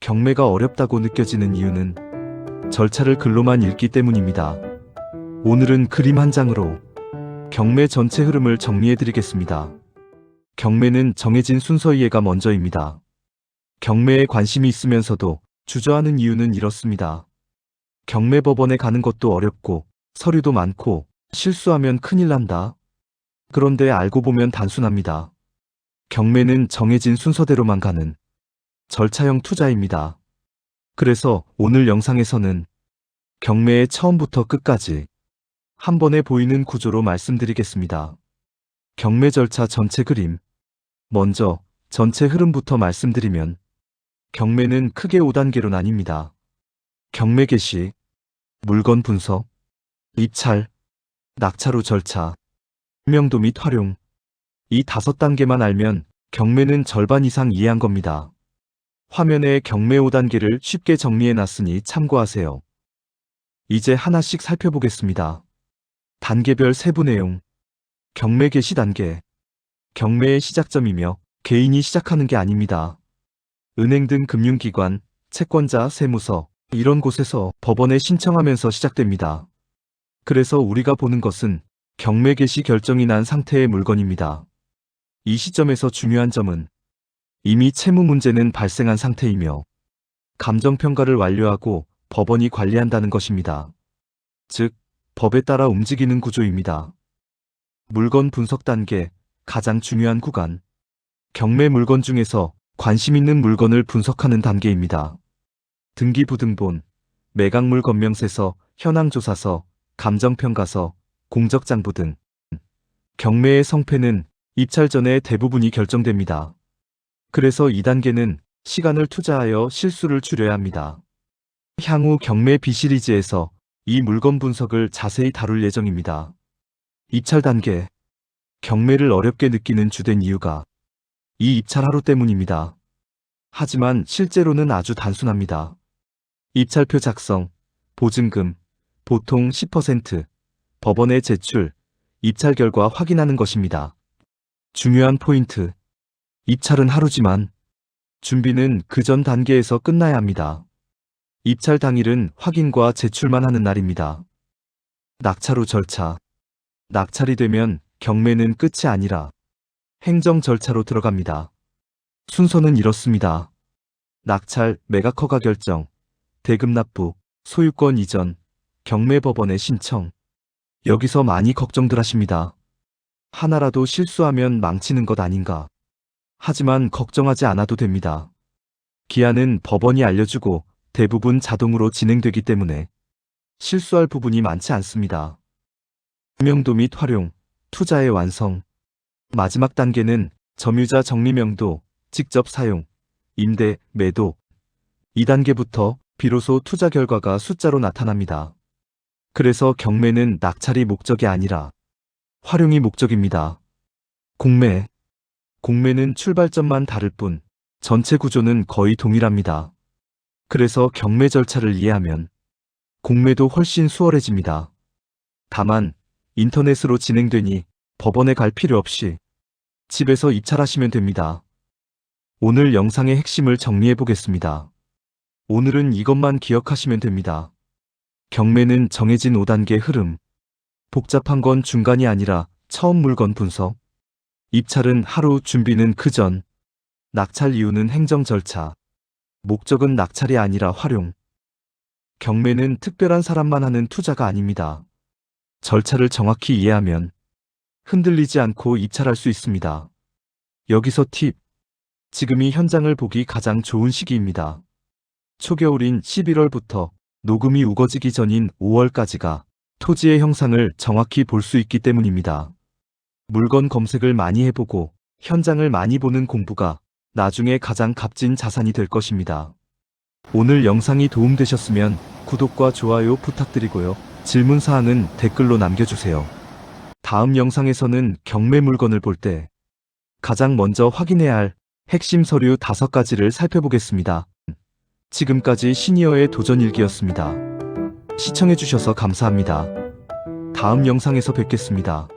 경매가 어렵다고 느껴지는 이유는 절차를 글로만 읽기 때문입니다. 오늘은 그림 한 장으로 경매 전체 흐름을 정리해드리겠습니다. 경매는 정해진 순서 이해가 먼저입니다. 경매에 관심이 있으면서도 주저하는 이유는 이렇습니다. 경매법원에 가는 것도 어렵고 서류도 많고 실수하면 큰일 난다. 그런데 알고 보면 단순합니다. 경매는 정해진 순서대로만 가는 절차형 투자입니다. 그래서 오늘 영상에서는 경매의 처음부터 끝까지 한 번에 보이는 구조로 말씀드리겠습니다. 경매 절차 전체 그림. 먼저 전체 흐름부터 말씀드리면 경매는 크게 5단계로 나뉩니다. 경매 개시, 물건 분석, 입찰, 낙찰 후 절차, 명도 및 활용. 이 5단계만 알면 경매는 절반 이상 이해한 겁니다. 화면에 경매 5단계를 쉽게 정리해놨으니 참고하세요. 이제 하나씩 살펴보겠습니다. 단계별 세부 내용. 경매 개시 단계. 경매의 시작점이며 개인이 시작하는 게 아닙니다. 은행 등 금융기관, 채권자, 세무서 이런 곳에서 법원에 신청하면서 시작됩니다. 그래서 우리가 보는 것은 경매 개시 결정이 난 상태의 물건입니다. 이 시점에서 중요한 점은 이미 채무 문제는 발생한 상태이며 감정평가를 완료하고 법원이 관리한다는 것입니다. 즉, 법에 따라 움직이는 구조입니다. 물건 분석 단계, 가장 중요한 구간. 경매 물건 중에서 관심 있는 물건을 분석하는 단계입니다. 등기부등본, 매각물 검명세서, 현황조사서, 감정평가서, 공적장부 등. 경매의 성패는 입찰 전에 대부분이 결정됩니다. 그래서 2단계는 시간을 투자하여 실수를 줄여야 합니다. 향후 경매 B시리즈에서 이 물건 분석을 자세히 다룰 예정입니다. 입찰 단계. 경매를 어렵게 느끼는 주된 이유가 이 입찰 하루 때문입니다. 하지만 실제로는 아주 단순합니다. 입찰표 작성, 보증금, 보통 10%, 법원에 제출, 입찰 결과 확인하는 것입니다. 중요한 포인트. 입찰은 하루지만 준비는 그 전 단계에서 끝나야 합니다. 입찰 당일은 확인과 제출만 하는 날입니다. 낙찰 후 절차. 낙찰이 되면 경매는 끝이 아니라 행정 절차로 들어갑니다. 순서는 이렇습니다. 낙찰, 매각 허가 결정, 대금 납부, 소유권 이전, 경매법원에 신청. 여기서 많이 걱정들 하십니다. 하나라도 실수하면 망치는 것 아닌가. 하지만 걱정하지 않아도 됩니다. 기한은 법원이 알려주고 대부분 자동으로 진행되기 때문에 실수할 부분이 많지 않습니다. 명도 및 활용, 투자의 완성. 마지막 단계는 점유자 정리명도, 직접 사용, 임대, 매도. 2단계부터 비로소 투자 결과가 숫자로 나타납니다. 그래서 경매는 낙찰이 목적이 아니라 활용이 목적입니다. 공매. 공매는 출발점만 다를 뿐 전체 구조는 거의 동일합니다. 그래서 경매 절차를 이해하면 공매도 훨씬 수월해집니다. 다만 인터넷으로 진행되니 법원에 갈 필요 없이 집에서 입찰하시면 됩니다. 오늘 영상의 핵심을 정리해 보겠습니다. 오늘은 이것만 기억하시면 됩니다. 경매는 정해진 5단계 흐름. 복잡한 건 중간이 아니라 처음 물건 분석. 입찰은 하루, 준비는 그 전. 낙찰 이유는 행정 절차. 목적은 낙찰이 아니라 활용. 경매는 특별한 사람만 하는 투자가 아닙니다. 절차를 정확히 이해하면 흔들리지 않고 입찰할 수 있습니다. 여기서 팁. 지금이 현장을 보기 가장 좋은 시기입니다. 초겨울인 11월부터 녹음이 우거지기 전인 5월까지가 토지의 형상을 정확히 볼 수 있기 때문입니다. 물건 검색을 많이 해보고 현장을 많이 보는 공부가 나중에 가장 값진 자산이 될 것입니다. 오늘 영상이 도움되셨으면 구독과 좋아요 부탁드리고요. 질문사항은 댓글로 남겨주세요. 다음 영상에서는 경매 물건을 볼 때 가장 먼저 확인해야 할 핵심 서류 5가지를 살펴보겠습니다. 지금까지 시니어의 도전일기였습니다. 시청해주셔서 감사합니다. 다음 영상에서 뵙겠습니다.